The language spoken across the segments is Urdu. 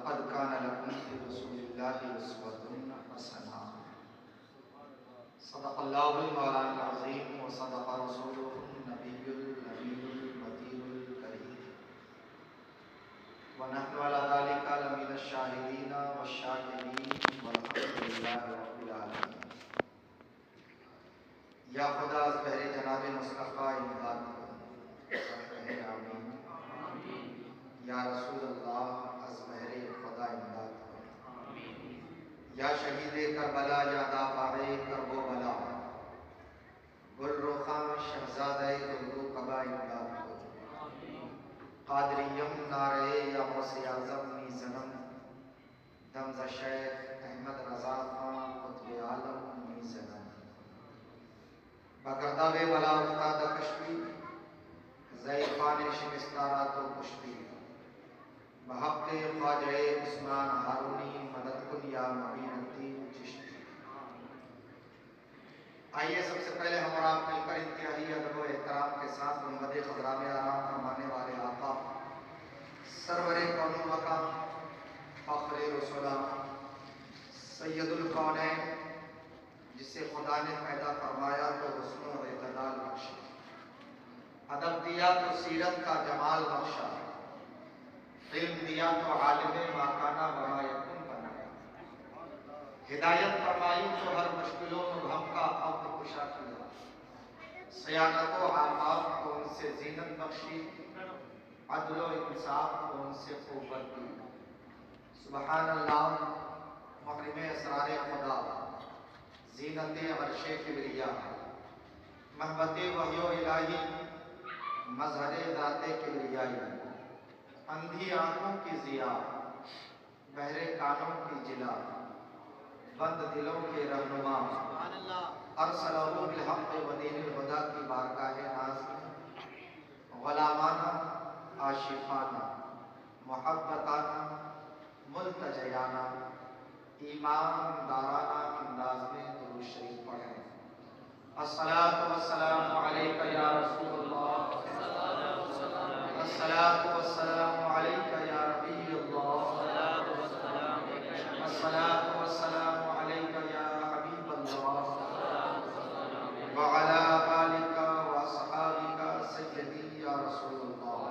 لقد كان لكم في رسول الله أسوة حسنة صدق الله المولانا العظيم وصدق رسوله النبي الأمين المتين الكريم ونحن على ذلك لمن الشاهدين والشاكرين والحمد لله رب العالمين. یا خدا از بہر جناب مصطفیٰ امداد کہیں آمین. یا رسول اللہ از بہر خدا امداد کہیں. یا شہید کربلا یا دافع کرب و بلا گل رخان شہزادہ گلگو قبا امداد کہیں. قادریم نعرے یا غوث اعظم نی زنم دمز شیخ احمد رضا خان قطب عالم نی زنم بکردہ بے بلا افتاد کشتی ضعیفان شکستارات و کشتی بحق خواجہ عثمان ہارونی مدد کن یا معین الدین چشتی. آئیے سب سے پہلے ہم اور آپ مل کر انتہائی ادب و احترام کے ساتھ محمد خضرا میں آرام فرمانے والے آقا سرور کون و مقام فخر رسولہ سید الکونین جسے خدا نے پیدا فرمایا تو حسن و اعتدال بخشا، ادب دیا تو سیرت کا جمال بخشا، علم دیا تو عالم ماکانہ وما یکن بنایا، ہدایت فرمائی تو ہر مشکلوں مبہم کا عقد کشا کیا، سیانت و آفاق کو ان سے زینت بخشی، عدل و انصاف کو ان سے قوت دی. سبحان اللہ. محرم اسرار خدا، زینت عرش کبریا، محبت وحی و الہی، مظہر ذات کبریائی، اندھی آنکھوں کی ضیا، بہرے کانوں کی جلا، بند دلوں کے رہنما، ارسلہ بالحق و دین الہدی کی بارگاہ ناز میں غلامانہ، عاشقانہ، محبتانہ، ملتجیانہ، ایمان دارانہ انداز میں درود شریف پڑھیں. الصلاۃ والسلام علیک یا رسول اللہ، الصلاۃ والسلام علیک یا نبی اللہ، الصلاۃ والسلام علیک یا حبیب اللہ وعلی آلک واصحابک سیدی یا رسول اللہ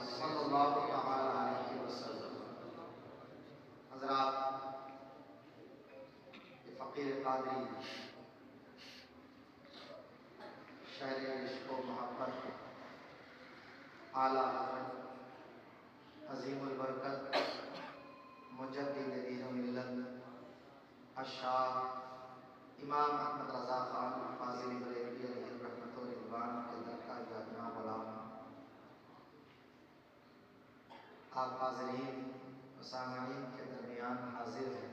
صلی اللہ تعالی علیہ وسلم. حضرات، فقیر قادری شہر عشق و محبت اعلیٰ حضرت عظیم البرکت مجدد دین و ملت الشاہ امام احمد رضا خان فاضل بریلوی علیہ رحمت و رضوان کے درگاہ جامعہ غلام آپ حاضرین و سامعین کے درمیان حاضر ہیں.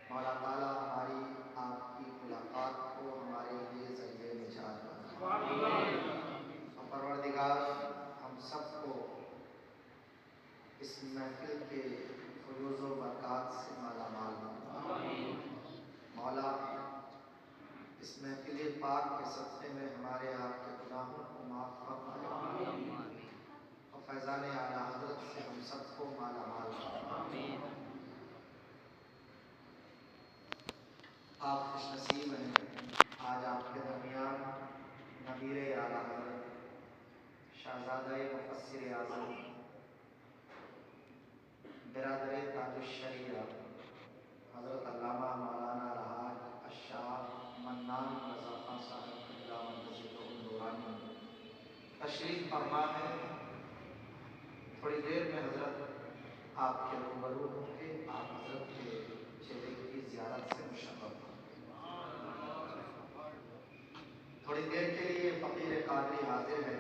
مولا تعالیٰ ہماری آپ کی ملاقات کو ہمارے لیے ذریعہ نجات بنائے. اور پروردگار ہم سب کو اس محفل کے فیوز و برکات سے مالا مال بنائے. مولا اس محفل پاک کے صدقے میں ہمارے آپ کے گناہوں کو معاف فرمائے اور فیضان اعلیٰ حضرت سے ہم سب کو مالا مال بنائے. آپ خوش نصیب ہیں. آج آپ کے درمیان نبیر اعلیٰ حضرت شہزادہ مفسر اعظم برادر تاج الشریعہ حضرت علامہ مولانا الحاج الشاہ منان رضا خان صاحب قبلہ مرکزی نورانی تشریف فرما ہے. تھوڑی دیر میں حضرت آپ کے روبرو ہوں گے. آپ حضرت کے چہرے کی زیارت سے مشرف ہیں. تھوڑی دیر کے لیے فقیر قادری حاضر ہے.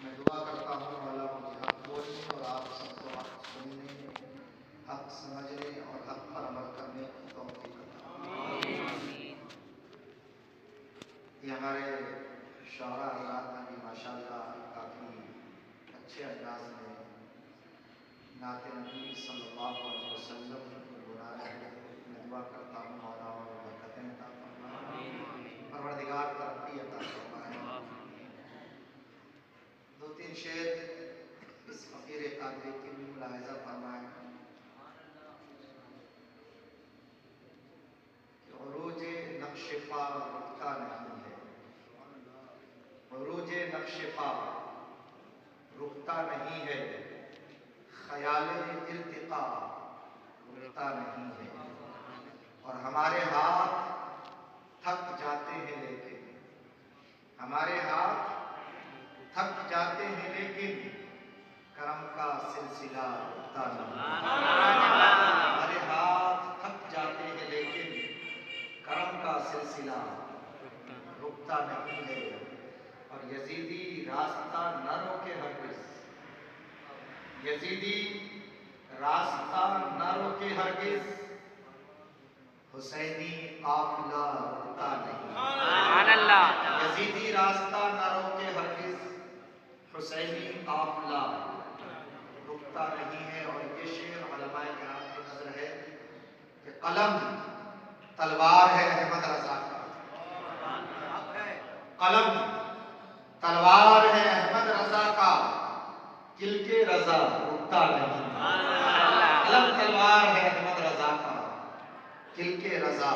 میں دعا کرتا ہوں مولا مجھے حق بولنے اور آپ سب کو حق سننے، حق سمجھنے اور حق پر عمل کرنے کی توفیق عطا فرمائے. یہ ہمارے شعراء حضرات نے بھی ماشاءاللہ کافی اچھے انداز میں نعت نبی صلی اللہ علیہ وسلم کو گنا رہے ہیں. میں دعا کرتا ہوں مولا اور برکتیں عطا فرمائے، پروردگار ترقی عطا فرمائے. دو تین شعر اس فقیر قادری کی ملاحظہ فرمائیں کہ عروج نقش پا رکتا نہیں ہے، عروج نقش پا رکتا نہیں ہے، خیال ارتقا رکتا نہیں ہے، اور ہمارے ہاتھ تھک جاتے ہیں لیکن ہمارے ہاتھ تھک جاتے ہیں لیکن کرم کا سلسلہ رکتا نہیں، ہمارے ہاتھ تھک جاتے ہیں لیکن کرم کا سلسلہ رکتا نہیں ہے، اور یزیدی راستہ نہ روکے ہرگز، یزیدی راستہ نہ روکے ہرگز، حسینی قافلہ رکتا نہیں، سبحان اللہ، یزیدی راستہ نہ روکے ہرگز، حسینی قافلہ رکتا نہیں ہے۔ اور یہ شعر علماء کرام کی نظر ہے کہ قلم تلوار ہے احمد رضا کا، قلم تلوار ہے احمد رضا کا، کلک رضا رکتا نہیں، قلم تلوار ہے احمد رضا کا، کلک رضا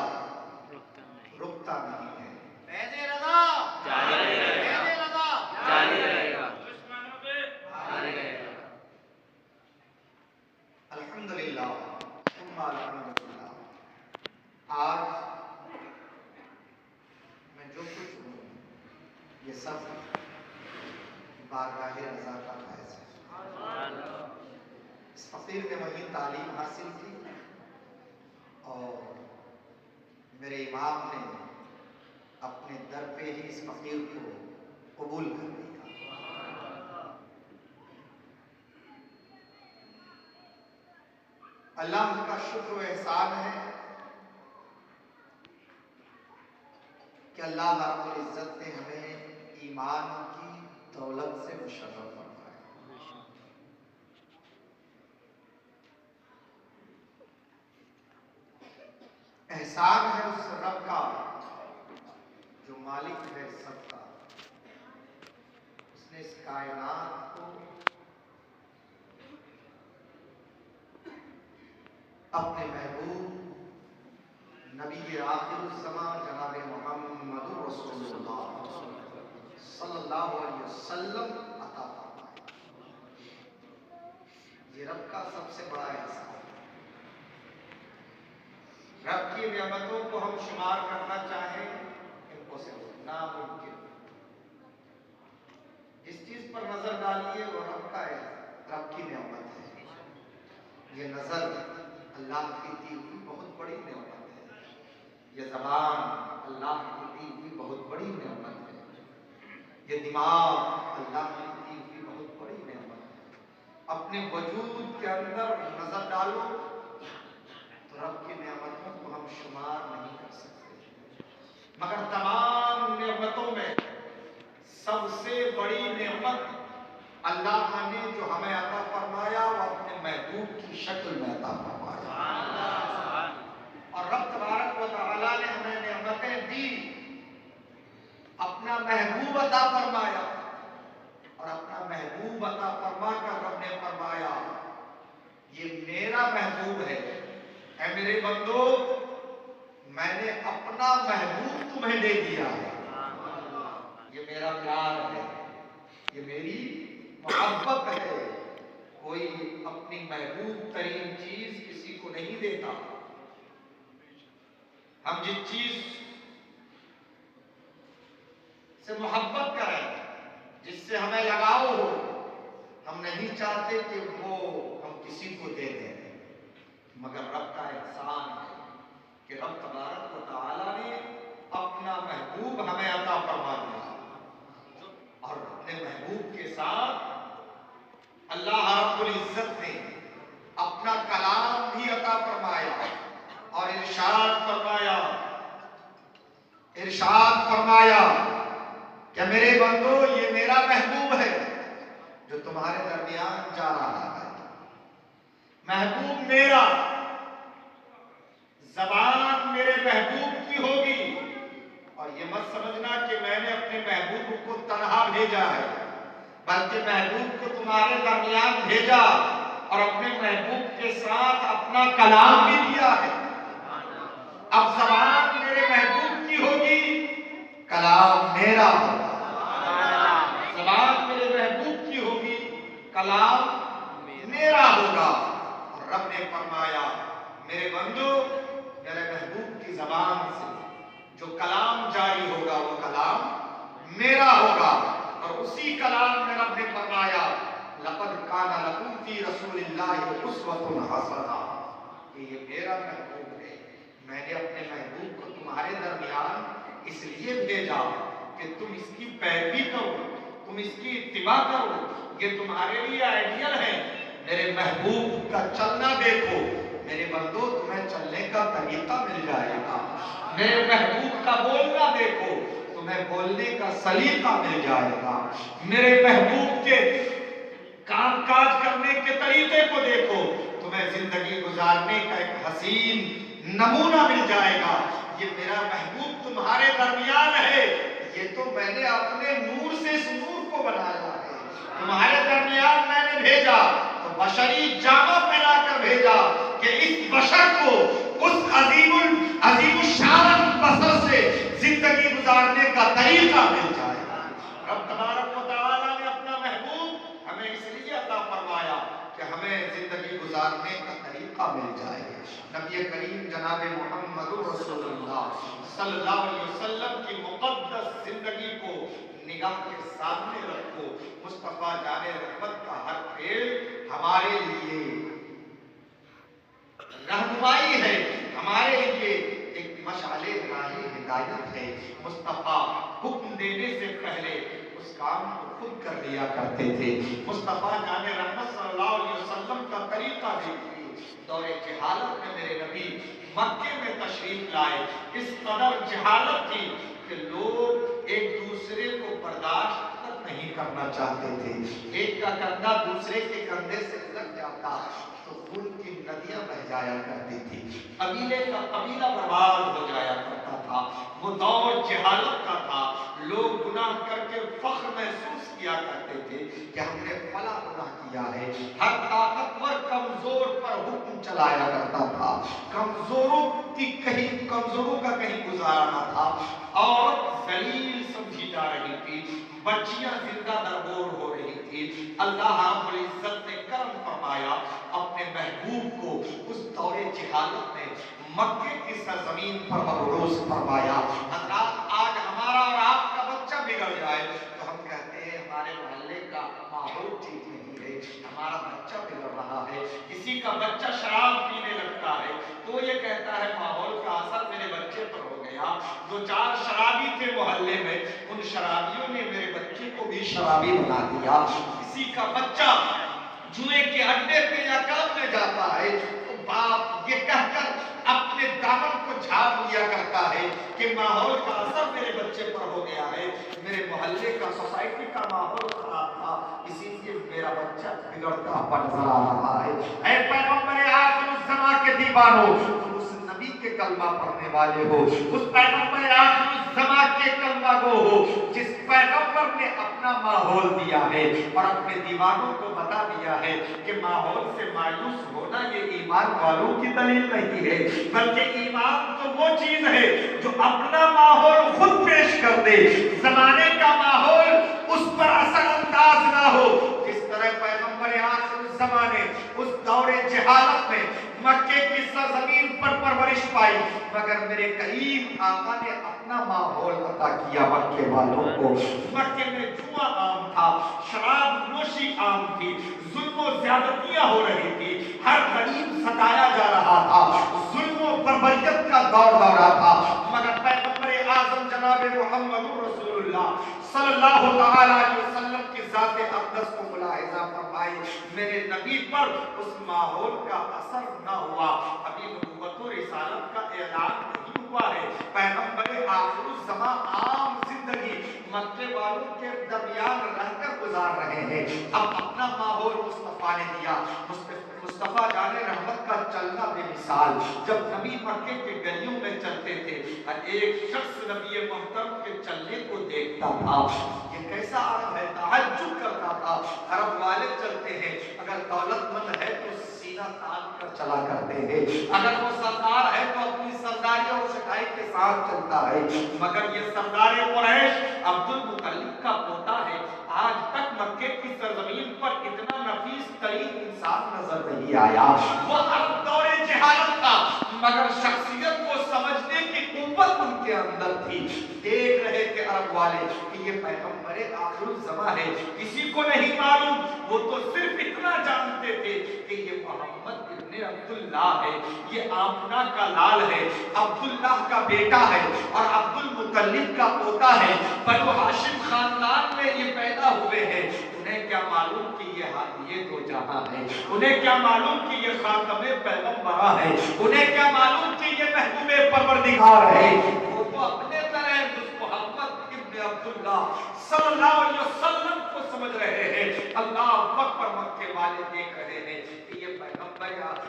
رکتا نہیں ہے۔ فیض رضا جاری رہے گا، فیض رضا جاری رہے گا، جاری رہے گا۔ الحمدللہ ثم الحمدللہ، آج میں جو کچھ ہوں یہ سب بارگاہ رضا کا باعث ہے۔ اس فقیر نے وہی تعلیم حاصل کی اور میرے امام نے اپنے در پہ ہی اس فقیر کو قبول کر لیا۔ اللہ کا شکر و احسان ہے کہ اللہ رب العزت نے ہمیں ایمان کی دولت سے مشرف فرمایا۔ احسان ہے اس رب کا جو مالک ہے سب کا، اس نے اس کائنات کو اپنے محبوب نبی آخر الزمان جناب محمد رسول اللہ صلی اللہ علیہ وسلم عطا فرمایا۔ یہ رب کا سب سے بڑا احسان ہے۔ رب کی نعمتوں کو ہم شمار کرنا چاہیں امپوسیبل، ناممکن۔ جس چیز پر نظر ڈالیے وہ رب کا ہے، رب کی نعمت ہے۔ یہ نظر اللہ کی دی ہوئی بہت بڑی نعمت ہے، یہ زبان اللہ کی دی ہوئی بہت بڑی نعمت ہے، یہ دماغ اللہ کی دی ہوئی بہت بڑی نعمت ہے۔ اپنے وجود کے اندر نظر ڈالو تو رب کی نعمتوں کو ہم شمار نہیں کر سکتے، مگر تمام نعمتوں میں سب سے بڑی نعمت اللہ نے جو ہمیں عطا فرمایا وہ اپنے محبوب کی شکل میں عطا فرمایا۔ اور رب تبارک و تعالیٰ نے ہمیں نعمتیں دی، اپنا محبوب عطا فرمایا، اور اپنا محبوب عطا فرما کر رب نے فرمایا یہ میرا محبوب ہے، اے میرے بندو میں نے اپنا محبوب تمہیں دے دیا ہے، یہ میرا پیار ہے، یہ میری محبت ہے۔ کوئی اپنی محبوب ترین چیز کسی کو نہیں دیتا۔ ہم جس چیز سے محبت کریں، جس سے ہمیں لگاؤ ہو، ہم نہیں چاہتے کہ وہ ہم کسی کو دے دیں، مگر رب کا احسان ہے کہ رب تبارک و تعالیٰ نے اپنا محبوب ہمیں عطا فرما دیا، اور اپنے محبوب کے ساتھ اللہ رب العزت نے اپنا کلام بھی عطا فرمایا، اور ارشاد فرمایا کہ میرے بندو یہ میرا محبوب ہے جو تمہارے درمیان جا رہا ہے، محبوب میرا، زبان میرے محبوب کی ہوگی، اور یہ مت سمجھنا کہ میں نے اپنے محبوب کو تنہا بھیجا ہے، بلکہ محبوب کو تمہارے درمیان بھیجا اور اپنے محبوب کے ساتھ اپنا کلام بھی دیا ہے۔ اب زبان میرے محبوب کی ہوگی، کلام میرا ہوگا۔ زبان میرے محبوب کی ہوگی، کلام میرا ہوگا۔ اور رب نے فرمایا میرے بندو، میرے محبوب کی زبان سے جو کلام جاری ہوگا وہ کلام میرا ہوگا۔ اور اسی کلام میں رب نے فرمایا لقد کان لکم فی رسول اللہ اسوۃ حسنہ، کہ یہ میرا محبوب ہے، میں نے اپنے محبوب کو تمہارے درمیان اس لیے بھیجا کہ تم اس کی پیروی کرو، تم اس کی اتباع کرو، یہ تمہارے لیے آئیڈیل ہے۔ میرے محبوب کا چلنا دیکھو، میرے بندو تمہیں چلنے کا طریقہ مل جائے گا۔ میرے محبوب کا بولنا دیکھو، تمہیں بولنے کا سلیقہ مل جائے گا۔ میرے محبوب کے کام کاج کرنے کے طریقے کو دیکھو، تمہیں زندگی گزارنے کا ایک حسین نمونہ مل جائے گا۔ یہ میرا محبوب تمہارے درمیان ہے، یہ تو میں نے اپنے نور سے اس نور کو بنایا ہے، تمہارے درمیان میں نے بھیجا تو بشری جامہ پہنا کر بھیجا کہ اس بشر کو اس عظیم الشان بشر سے زندگی گزارنے کا طریقہ مل جائے گا۔ رب تبارک و تعالیٰ نے اپنا محبوب ہمیں اس لیے عطا فرمایا کہ ہمیں زندگی گزارنے کا طریقہ مل جائے۔ نبی کریم جناب محمد رسول اللہ صلی اللہ علیہ وسلم کی مقدس زندگی کو نگاہ کے سامنے رکھو۔ مصطفیٰ جان رحمت کا ہر فعل ہمارے لیے رہنمائی ہے، ہمارے لیے ایک مشعل راہ ہدایت ہے۔ مصطفیٰ حکم دینے سے پہلے اس کام کو خود کر لیا کرتے تھے۔ مصطفیٰ جان رحمت صلی اللہ علیہ وسلم کا طریقہ دیکھیے۔ دور جہالت میں میرے نبی مکے میں تشریف لائے، اس قدر جہالت تھی کہ لوگ ایک دوسرے کو برداشت نہیں کرنا چاہتے تھے۔ ایک کا کندھا دوسرے کے کندھے سے لگ جاتا تو خون کی ندیاں بہہ جایا کرتی تھی، قبیلے کا قبیلہ برباد ہو جایا کرتا تھا۔ وہ دور جہالت کا تھا، لوگ گناہ کر کے فخر محسوس کیا کرتے تھے کہ ہم نے فلاں گناہ کیا ہے۔ ہر طاقتور کمزور پر حکم چلایا کرتا تھا، کمزوروں کا کہیں گزارا نہ تھا۔ عورت ذلیل سمجھی جا رہی تھی، بچیاں زندہ دربور ہو رہی تھی۔ اللہ رب العزت نے کرم فرمایا، اپنے محبوب کو اس دور جہالت میں مکے کی سرزمین پر مبعوث فرمایا۔ حضرات آج ہمارا اور آپ کا بچہ بگڑ جائے تو ہم کہتے ہیں ہمارے محلے کا ماحول ٹھیک نہیں ہے، ہمارا بچہ بگڑ رہا ہے۔ کسی کا بچہ شراب پینے لگتا ہے تو یہ کہتا ہے ماحول کا اثر میرے بچے پر ہو گیا۔ دو چار شرابی تھے محلے میں، ان شرابیوں نے میرے بچے کو بھی شرابی بنا دیا۔ کسی کا بچہ جوئے کے اڈے پہ یا کلب میں جاتا ہے تو باپ یہ کہہ کر اپنے دامن کو جھاڑ لیا کرتا ہے کہ ماحول کا اثر میرے بچے پر ہو گیا ہے، میرے محلے کا سوسائٹی کا ماحول خراب تھا، اسی لیے میرا بچہ بگڑتا ہوا نظر آ رہا ہے۔ اے پیغمبر آخر الزماں کے دیوانوں، تم اس نبی کے کلمہ پڑھنے والے ہو، اس پیغمبر آخر الزماں کے کلمہ گو ہو جس پیغمبر نے اپنا ماحول دیا ہے اور اپنے دیوانوں کو بتا دیا ہے کہ ماحول سے مایوس ہونا یہ ایمان والوں کی دلیل نہیں ہے، بلکہ ایمان تو وہ چیز ہے جو اپنا ماحول خود پیش کر دے، زمانے کا ماحول اس پر اثر انداز نہ ہو۔ جس طرح پیغمبر آخر زمانے اس دور جہالت میں مکے کی سرزمین پر پرورش پائی، مگر میرے کریم آقا نے اپنا ماحول عطا کیا مکے والوں کو۔ مکے میں جوا عام تھا، شراب نوشی عام تھی، ظلم و زیادتیاں ہو رہی تھی، ہر غریب ستایا جا رہا تھا، ظلم و بربریت کا دور دورہ تھا، مگر پیغمبر اعظم جناب محمد رسول اللہ صلی اللہ تعالی علیہ وسلم کی ذات اقدس کو ملاحظہ فرمائے، میرے نبی پر اس ماحول کا اثر نہ ہوا۔ ابھی نبوت و رسالت کا اعلان نہیں ہوا ہے، پیغمبر آخر الزماں عام زندگی مکے والوں کے درمیان رہ کر گزار رہے ہیں۔ اب اپنا ماحول مصطفیٰ نے دیا۔ مصطفیٰ جان رحمت کا چلنا بے مثال، جب نبی مکے کے گلیوں میں چلتے تھے اور ایک شخص نبی محترم کے چلنے کو دیکھتا تھا، یہ کیسا عرب ہے، تعجب کرتا تھا۔ عرب والے چلتے ہیں، اگر اگر دولت مند ہے تو سینہ تان کر چلا کرتے ہیں، اگر وہ سردار ہے تو اپنی سرداری اور سٹائی کے ساتھ چلتا ہے، مگر یہ سردار قریش عبد المطلب کا پوتا ہے، آج تک مکے کی سرزمین پر اتنا نفیس ترین انسان نظر نہیں آیا۔ وہ عرب دور جہالت تھا مگر شخصیت کو سمجھنے کی قوت ان کے اندر تھی۔ دیکھ رہے تھے عرب والے کہ یہ پیغمبر آخر الزماں ہے، کسی کو نہیں معلوم، وہ تو صرف اتنا جانتے تھے کہ یہ محمد ابن عبداللہ ہے، یہ آمنہ کا لال ہے، عبداللہ کا بیٹا ہے اور عبد المطلب کا پوتا ہے، بنو ہاشم خاندان میں یہ پیدا ہوئے ہیں۔ انہیں کیا معلوم کہ یہ ہادی دو جہاں ہے، انہیں کیا معلوم کہ یہ خاتم پیغمبرہ ہے، انہیں کیا معلوم کہ یہ محبوب پروردگار ہے۔ وہ تو اپنے طرح محمد ابن عبداللہ صلی اللہ علیہ وسلم کو سمجھ رہے ہیں۔ اللہ اکبر، مکے والے دیکھ رہے ہیں کہ یہ پیغمبر،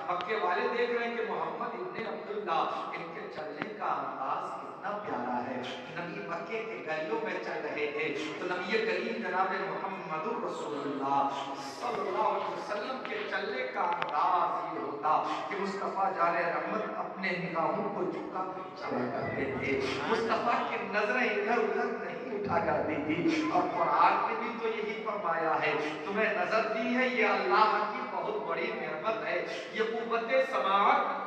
مکے والے دیکھ رہے ہیں کہ محمد ابن عبداللہ، ان کے چلنے کا انداز کتنا پیارا ہے۔ نبی مکے کے گلیوں میں چل رہے تھے تو نبی کریم جناب محمد رسول اللہ صلی اللہ علیہ وسلم کے چلنے کا انداز یہ ہوتا کہ مصطفیٰ جان رحمت اپنے نگاہوں کو جھکا کر چلا کرتے تھے، مصطفیٰ کی نظریں ادھر ادھر نہیں اٹھا کرتی تھی۔ اور قرآن نے بھی تو یہی فرمایا ہے، تمہیں نظر دی ہے، یہ اللہ کی بہت بڑی نعمت ہے، یہ قوت سماعت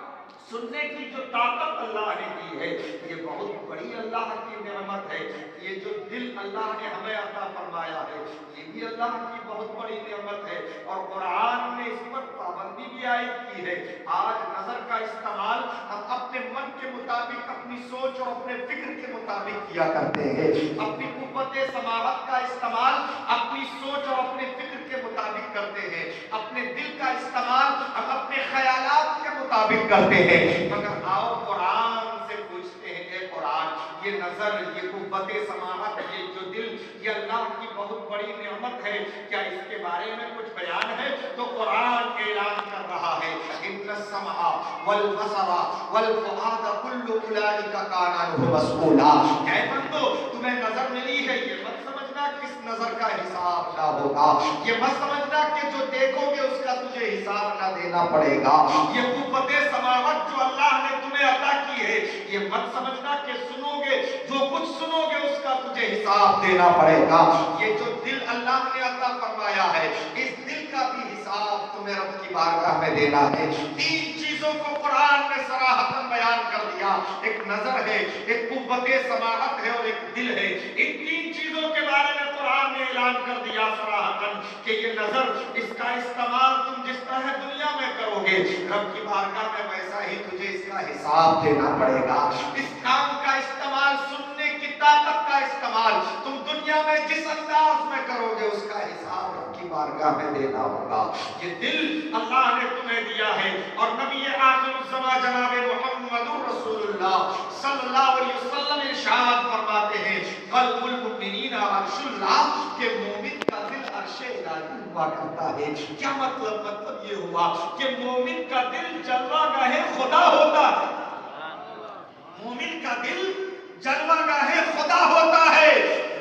سننے کی جو طاقت اللہ نے دی ہے، یہ بہت بڑی اللہ کی نعمت ہے۔ یہ جو دل اللہ نے ہمیں عطا فرمایا ہے، یہ بھی اللہ کی بہت بڑی نعمت ہے، اور قرآن نے اس پر پابندی بھی عائد کی ہے۔ آج نظر کا استعمال ہم اپنے من کے مطابق، اپنی سوچ اور اپنے فکر کے مطابق کیا کرتے ہیں، اپنی قوت سماعت کا استعمال اپنی سوچ اور اپنے فکر کے مطابق کرتے ہیں، اپنے دل کا استعمال ہم اپنے خیالات کے مطابق کرتے ہیں۔ مگر آؤ قرآن سے پوچھتے ہیں، اے قرآن، یہ نظر، یہ قوت سماعت، یہ جو دل، یہ اللہ کی بہت بڑی نعمت ہے، کیا اس کے بارے میں کچھ بیان ہے؟ تو قرآن اعلان کر رہا ہے، ان السمع والبصر والفؤاد کل اولئک کان عنہ مسئولا۔ اے بندو، تمہیں نظر ملی ہے، یہ مت سمجھنا کہ اس نظر کا حساب نہ ہوگا، یہ مت سمجھنا کہ جو دیکھو گے اس کا تجھے حساب نہ دینا پڑے گا، یہ قوت سماوت جو اللہ نے تمہیں عطا کی ہے، یہ مت سمجھنا کہ سنو گے، جو کچھ سنو گے اس کا تجھے حساب دینا پڑے گا۔ یہ جو دل اللہ نے عطا فرمایا ہے، اس دل کا بھی حساب تمہیں رب کی بارگاہ میں دینا ہے۔ تین چیزوں کو قرآن نے صراحتاً بیان کر دیا، ایک نظر ہے، ایک قوت سماعت ہے اور ایک دل ہے۔ ان تین چیزوں کے بارے میں قرآن نے اعلان کر دیا صراحتاً کہ یہ نظر، اس کا استعمال تم جس طرح دنیا میں کرو گے، رب کی بارگاہ میں ویسا ہی تجھے اس کا حساب دینا پڑے گا۔ اس کام کا استعمال، سننے کی طاقت کا استعمال تم دنیا میں جس انداز میں کرو گے اس کا حساب رب کی بارگاہ میں دینا ہوگا۔ یہ دل اللہ نے تمہیں دیا ہے، اور نبی آخر الزماں جناب محمد رسول اللہ صلی اللہ علیہ وسلم ارشاد فرماتے ہیں، قلب المؤمنین عرش اللہ، کہ مومن کا دل عرش الہی ہوا کرتا ہے۔ کیا مطلب یہ ہوا کہ مومن کا دل جلوہ گاہ خدا ہوتا ہے، مومن کا دل جلوہ گاہ خدا ہوتا ہے۔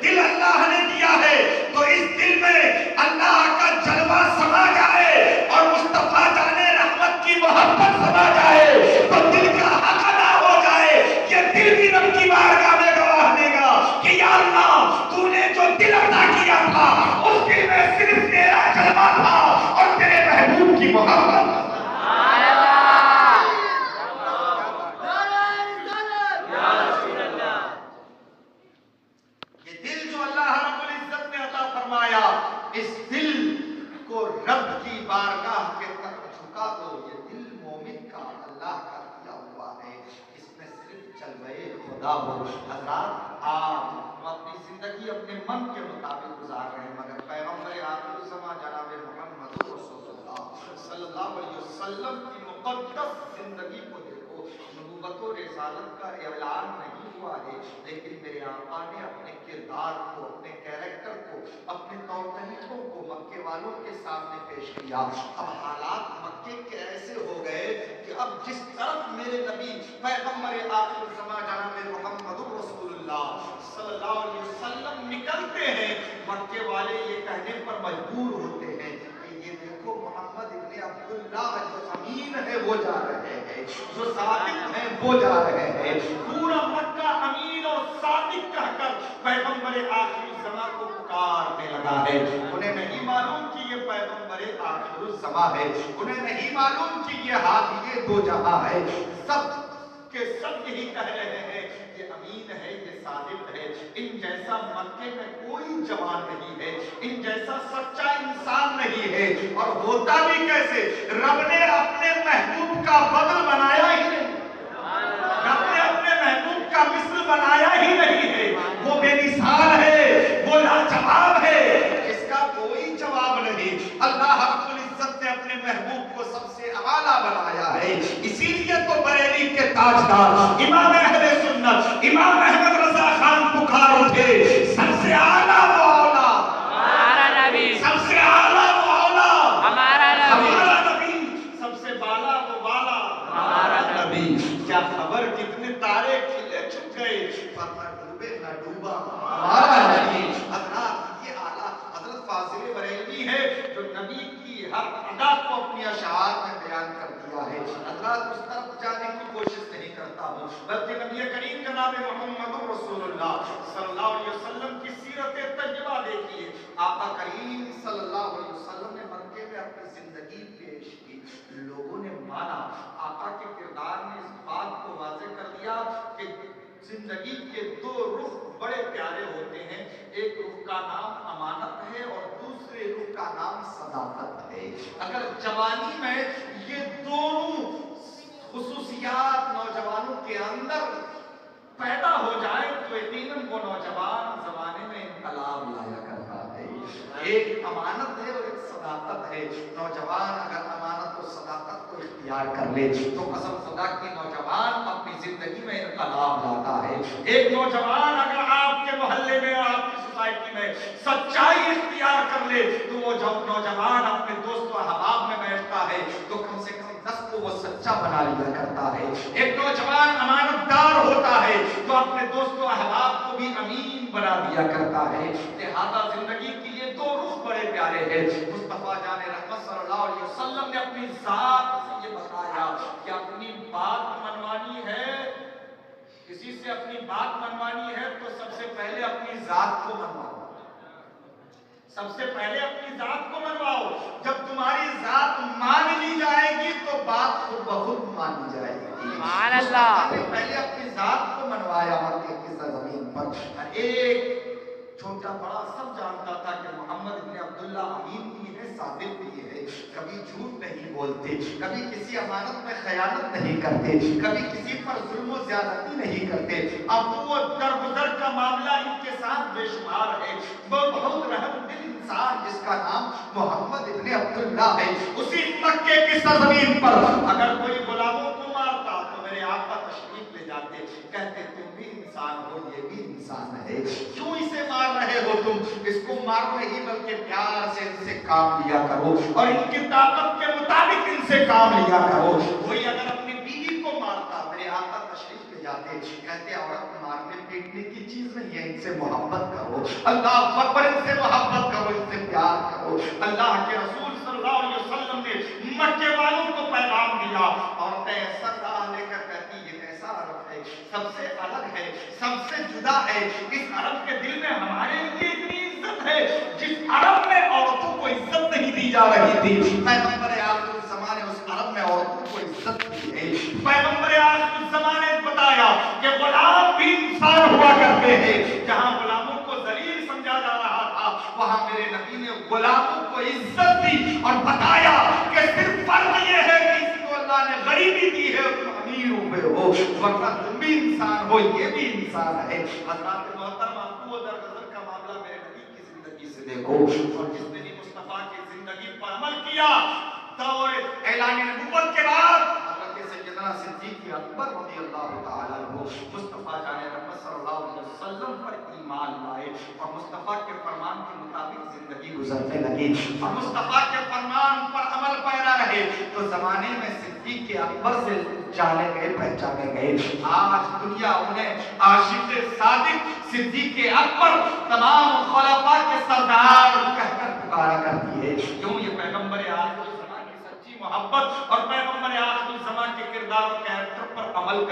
دل اللہ نے دیا ہے تو اس دل میں اللہ کا جلوہ سما جائے اور مصطفیٰ جان رحمت کی محبت سما جائے تو دل کا حق ادا ہو جائے۔ یہ دل بھی رب کی بارگاہ میں گواہ دے گا کہ یا اللہ، تو نے جو دل عطا کیا تھا اس دل میں صرف تیرا جلوہ تھا اور تیرے محبوب کی محبت۔ اس دل کو رب کی بارگاہ کے طرف جھکا دو۔ یہ دل مومن کا اللہ کا دیا ہوا ہے، اس میں صرف جلوہ خدا ہو۔ حضرات، آج ہم اپنی زندگی اپنے من کے مطابق گزار رہے ہیں، مگر پیغمبر آخر الزماں جناب محمد رسول اللہ صلی اللہ علیہ وسلم کی مقدس زندگی کو دیکھو۔ نبوت و رسالت کا اعلان نہیں ہوا ہے، لیکن میرے آقا نے اپنے کردار کو، اپنے کیریکٹر کو، اپنے طور طریقوں کو مکے والوں کے سامنے پیش کیا۔ اب حالات مکے کے ایسے ہو گئے کہ اب جس طرف میرے نبی پیغمبر آخر الزماں جناب محمد رسول اللہ صلی اللہ علیہ وسلم نکلتے ہیں، مکے والے یہ کہنے پر مجبور ہوتے ہیں کہ یہ دیکھو محمد وہ جا رہے ہیں، جو صادق ہیں وہ جا رہے ہیں۔ پورا مکہ امین اور صادق کہہ کر پیغمبر آخر الزماں کو پکارنے لگا ہے۔ انہیں نہیں معلوم کہ یہ پیغمبر آخر الزماں ہے، انہیں نہیں معلوم کہ یہ ہادی دو جہاں ہے۔ سب کے سب یہی کہہ رہے ہیں یہ امین ہے، یہ صادق ہے، ان جیسا مکے میں کوئی جوان نہیں ہے، ان جیسا سچا انسان نہیں ہے۔ اور ہوتا بھی کیسے؟ رب نے اپنے محبوب کا بدل بنایا ہی نہیں، رب نے اپنے محبوب کا مثل بنایا ہی نہیں ہے۔ وہ بے مثال ہے، وہ لاجواب ہے، اس کا کوئی جواب نہیں۔ اللہ رب العزت نے اپنے محبوب کو سب سے اعلیٰ بنایا ہے، اسی لیے تو بریلی کے تاجدار امام اہل سنت امام احمد رضا خان پکار اٹھے، سب سے اعلیٰ وہ اولا ہمارا نبی، سب سے اعلیٰ وہ اولا ہمارا نبی، سب سے بالا وہ بالا ہمارا نبی۔ کیا خبر کتنے تارے کھلے چھپ گئے، پر نہ ڈوبے نہ ڈوبا ہمارا نبی۔ حضرات یہ اعلیٰ حضرت فاضل بریلوی ہے جو نبی کی ہر ادا کو اپنی اشعار میں بیان کر دیا ہے۔ حضرات اس طرف جانے کی کوشش نہیں کرتا ہوں، بلکہ نبی کریم جناب محمد رسول اللہ صلی اللہ علیہ وسلم کی سیرت طیبہ دیکھیے۔ آقا کریم صلی اللہ علیہ وسلم نے مکے میں اپنی زندگی پیش کی، لوگوں نے مانا۔ آقا کے کردار نے اس بات کو واضح کر دیا کہ زندگی کے دو رخ بڑے پیارے ہوتے ہیں، ایک رخ کا نام امانت ہے اور دوسرے رخ کا نام صداقت ہے۔ اگر جوانی میں یہ دونوں خصوصیات نوجوانوں کے اندر پیدا ہو جائے تو یقیناً وہ نوجوان زمانے میں انقلاب لایا کرتا ہے۔ ایک امانت ہے اور ایک صداقت ہے۔ نوجوان اگر امانت اور صداقت کو اختیار کر لے تو قسم خدا کی نوجوان اپنی زندگی میں انقلاب لاتا ہے۔ ایک نوجوان اگر آپ کے محلے میں اور آپ کی سوسائٹی میں سچائی اختیار کر لے تو وہ نوجوان اپنے دوست و احباب میں بیٹھتا ہے تو کم سے کم 10 کو وہ سچا بنا لیا کرتا ہے۔ ایک نوجوان امانت دار ہوتا ہے تو اپنے دوست و احباب کو بھی امین بنا دیا کرتا ہے۔ لہذا زندگی کے لیے دو رخ بڑے پیارے ہیں۔ مصطفیٰ جان رحمت صلی اللہ علیہ وسلم نے اپنی ذات سے یہ بتایا کہ اپنی بات منوانی ہے، کسی سے اپنی بات منوانی ہے تو سب سے پہلے اپنی ذات کو منواؤ، سب سے پہلے اپنی ذات کو منواؤ۔ جب تمہاری ذات مان لی جائے گی تو بات خود بخود مانی جائے گی۔ سبحان اللہ۔ پہلے اپنی ذات کو منوایا مکے کی سرزمین پر۔ ایک چھوٹا بڑا سب جانتا تھا کہ محمد ابن عبداللہ امین بھی ہے، صادق بھی ہے، کبھی جھوٹ نہیں بولتے، کبھی کسی امانت میں خیانت نہیں کرتے، کبھی کسی پر ظلم و زیادتی نہیں کرتے۔ اب وہ درگزر کا معاملہ ان کے ساتھ بے شمار ہے۔ وہ بہت رحم دل انسان جس کا نام محمد ابن عبداللہ ہے، اسی مکے کی سرزمین پر اگر کوئی غلاموں کو مارتا تو میرے آقا تشریف لے جاتے، کہتے تم بھی انسان ہو، یہ بھی انسان ہے، کیوں اسے مار رہے ہو تم؟ اس کو مارو نہیں بلکہ پیار سے ان سے کام لیا کرو اور ان کی طاقت کے مطابق ان سے کام لیا کرو۔ کوئی اگر اپنی بیوی کو مارتا میرے آقا تشریف لے جاتے، کہتے عورت مارنے پیٹنے کی چیز نہیں ہے، ان سے محبت کرو، اللہ اکبر، ان سے محبت کرو، ان سے پیار کرو۔ اللہ کے رسول صلی اللہ علیہ وسلم نے مکے والوں کو پیغام دیا اور ایسا راہ لے کر کہتی یہ ایسا عرب ہے، سب سے الگ ہے، سب سے جدا ہے، اس عرب کے دل میں ہمارے لیے اتنی عزت ہے جس عرب میں عورتوں کو عزت نہیں دی جا رہی تھی، پیغمبر آخر الزمان نے اس عرب میں عورتوں کو عزت دی ہے۔ پیغمبر آخر الزمان نے بتایا کہ غلام بھی انسان ہوا کرتے ہیں، جہاں غلاموں کو ذلیل سمجھا جا رہا تھا وہاں میرے نبی نے غلاموں کو عزت دی اور بتایا کہ صرف فرق یہ ہے کہ اس کو اللہ نے غریبی دی ہے، تم امیر ہوئے ہو، ورنہ تم بھی انسان ہو، یہ بھی انسان ہے۔ حضرات محترم، آپ کو درگزر کا معاملہ میرے نبی کی زندگی سے دیکھو، اور جس نے بھی مصطفیٰ کی زندگی پر عمل کیا، دور اعلان نبوت کے بعد حضرت سیدنا صدیق اکبر رضی اللہ تعالیٰ عنہ مصطفیٰ جان رحمت صلی اللہ علیہ وسلم پر ایمان لائے اور مصطفیٰ کے فرمان کے مطابق زندگی گزرنے لگی اور مصطفیٰ کے فرمان پر عمل پیرا رہے تو زمانے میں صدیق اکبر سے جانے گئے، پہچانے گئے۔ آج دنیا انہیں عاشق صادق صدیق اکبر تمام خلفاء کے سردار کہہ کر پکارا کرتی ہے۔ کیوں؟ یہ پیغمبر آخر الزمان کی سچی محبت اور پیغمبر آخر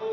2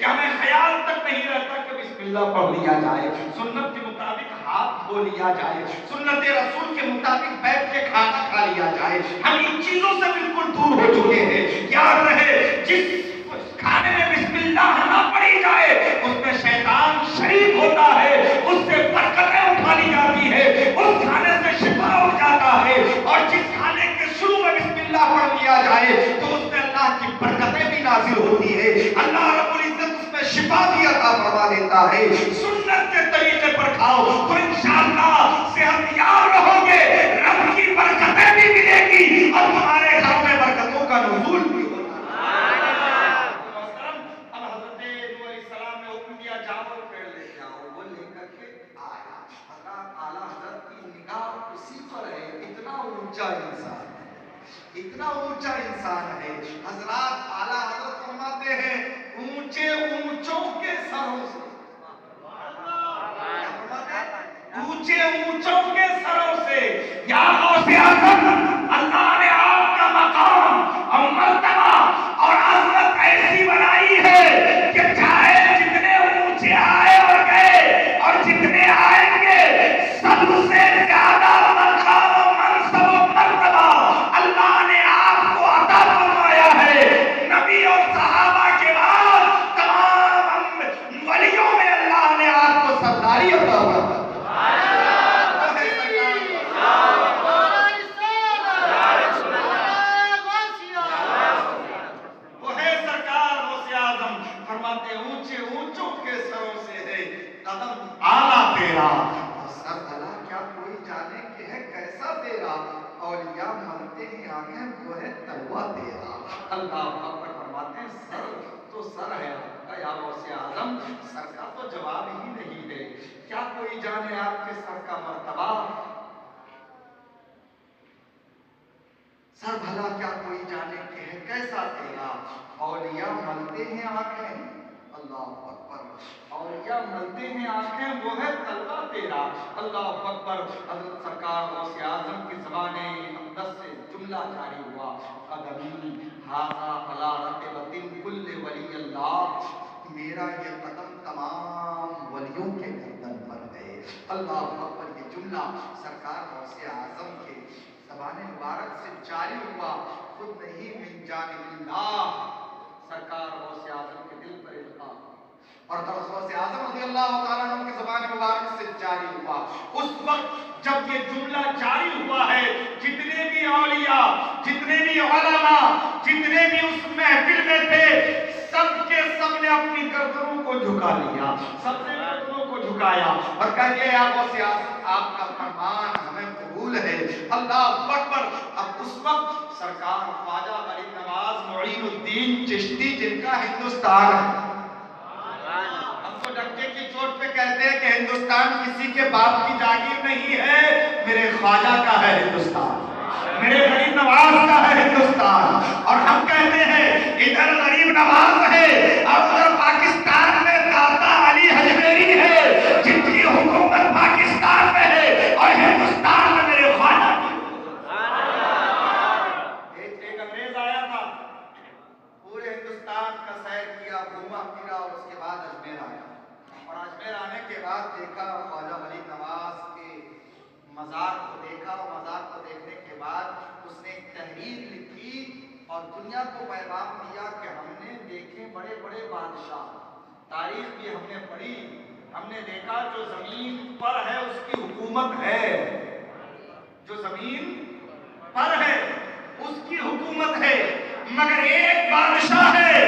کہ ہمیں خیال تک نہیں رہتا کہ بسم اللہ پڑھ لیا جائے، سنت کے مطابق ہاتھ دھو لیا جائے، سنت رسول کے مطابق بیٹھ کے کھانا کھا لیا جائے. ہم ان چیزوں سے بالکل دور ہو چکے ہیں. یاد رہے جس کھانے میں بسم اللہ نہ پڑھی جائے اس میں شیطان شریک ہوتا ہے، اس سے برکتیں اٹھا لی جاتی ہے، اس کھانے سے شفا اٹھ جاتا ہے. اور جس کھانے کے شروع میں بسم اللہ پڑھ لیا جائے تو اس میں اللہ کی برکتیں بھی نازل ہوتی ہے، اللہ رب العزت اس میں شفا بھی عطا فرما دیتا ہے. سنت کے طریقے پر کھاؤ تو انشاءاللہ صحت یاب رہو گے، رب کی برکتیں بھی ملے گی اور تمہارے گھر میں برکتوں کا نزول بھی ہوگا. اتنا اونچا انسان ہے. حضرات اعلیٰ حضرت فرماتے ہیں اونچے اونچوں کے سروں سے، اونچے اونچوں کے سروں سے یا غوث اعظم، اللہ نے آپ کا مقام اور مرتبہ اور عظمت ایسی بنائی ہے کہ چاہے جتنے اونچے آئے اور گئے اور جتنے آئیں گے سب سے زیادہ مقام و منصب و مرتبہ اللہ نے آپ کو عطا فرمایا ہے. نبی اور صحابہ کے بعد تمام ولیوں میں اللہ نے آپ کو سرداری عطا فرمایا. اونچے اونچوں کے سروں سے ہے قدم آلہ تیرا. سر بھلا کیا کوئی جانے کہ ہے کیسا تیرا، اولیاء مانتے ہیں آنکھیں وہ ہے تلوہ تیرا. اللہ اکبر. فرماتے ہیں سر تو سر ہے آپ کا یا غوث اعظم، سر کا تو جواب ہی نہیں ہے. کیا کوئی جانے آپ کے سر کا مرتبہ. سر بھلا کیا کوئی جانے کہ ہے کیسا تیرا، اولیاء ملتے ہیں آنکھیں. اللہ اکبر. اولیاء ملتے ہیں آنکھیں وہ ہے تلوہ تیرا. اللہ اکبر. حضرت سرکار غوث اعظم کی زبان اقدس سے جملہ جاری ہوا قدمی ھذا علی رقبۃ کل ولی اللہ. میرا یہ قدم تمام ولیوں کے گردن پر ہے. اللہ اکبر. یہ جملہ سرکار غوث اعظم کے زبان مبارک سے جاری ہوا خود نہیں من جانب اللہ. سرکار غوث اعظم کے دل پر القا اور غوث اعظم رضی اللہ تعالیٰ عنہ کی زبان مبارک سے جاری ہوا. اس وقت جب یہ جملہ جاری ہوا ہے جتنے بھی اولیاء، جتنے بھی علماء، جتنے بھی اس محفل میں تھے سب کے سب نے اپنی گردنوں کو جھکا لیا، سب نے گردنوں کو جھکایا اور کہا کہ یا غوث اعظم آپ کا فرمان ہمیں قبول ہے. اللہ اکبر. اب اس وقت سرکار خواجہ غریب نواز معین الدین چشتی جن کا ہندوستان ہے. ہم تو ڈنکے کی چوٹ پہ کہتے ہیں کہ ہندوستان کسی کے باپ کی جاگیر نہیں ہے، میرے خواجہ کا ہے ہندوستان، میرے غریب نواز کا ہے ہندوستان. اور ہم کہتے ہیں ادھر غریب نواز ہے اور ادھر پاکستان میں داتا علی حجویری ہے جن کی حکومت پاکستان میں ہے اور ہندوستان میں میرے خواجہ کی. ایک انگریز آیا تھا، پورے ہندوستان کا سیر کیا، گھوما پھرا اور اس کے بعد اجمیر آیا. اور اجمیر آنے کے بعد دیکھا خواجہ غریب نواز کے مزار کو دیکھا اور مزار کو دیکھنے کے بعد اس نے ایک تحریر لکھی اور دنیا کو پیغام دیا کہ ہم نے دیکھے بڑے بڑے بادشاہ، تاریخ بھی ہم نے پڑھی، ہم نے دیکھا جو زمین پر ہے اس کی حکومت ہے، جو زمین پر ہے اس کی حکومت ہے، مگر ایک بادشاہ ہے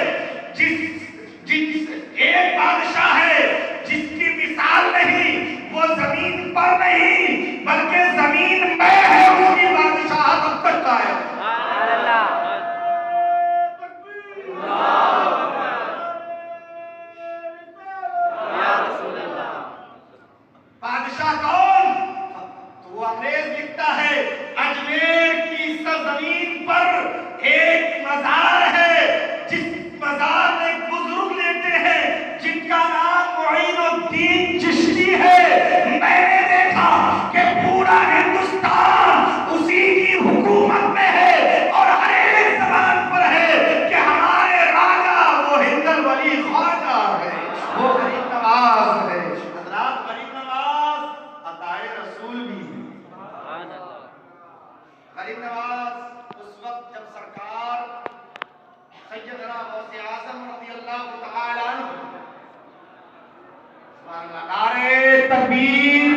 ایک بادشاہ ہے جس کی مثال نہیں، وہ زمین پر نہیں بلکہ زمین میں ہے، اس کی بادشاہت اب تک قائم ہے. بادشاہ کون؟ تو وہ انگریز لکھتا ہے اجمیر کی سرزمین پر ایک مزار ہے جس مزار میں بزرگ لیتے ہیں جن کا نام معین الدین چشتی ہے. میں نے دیکھا کہ پورا ہندوستان تکبیر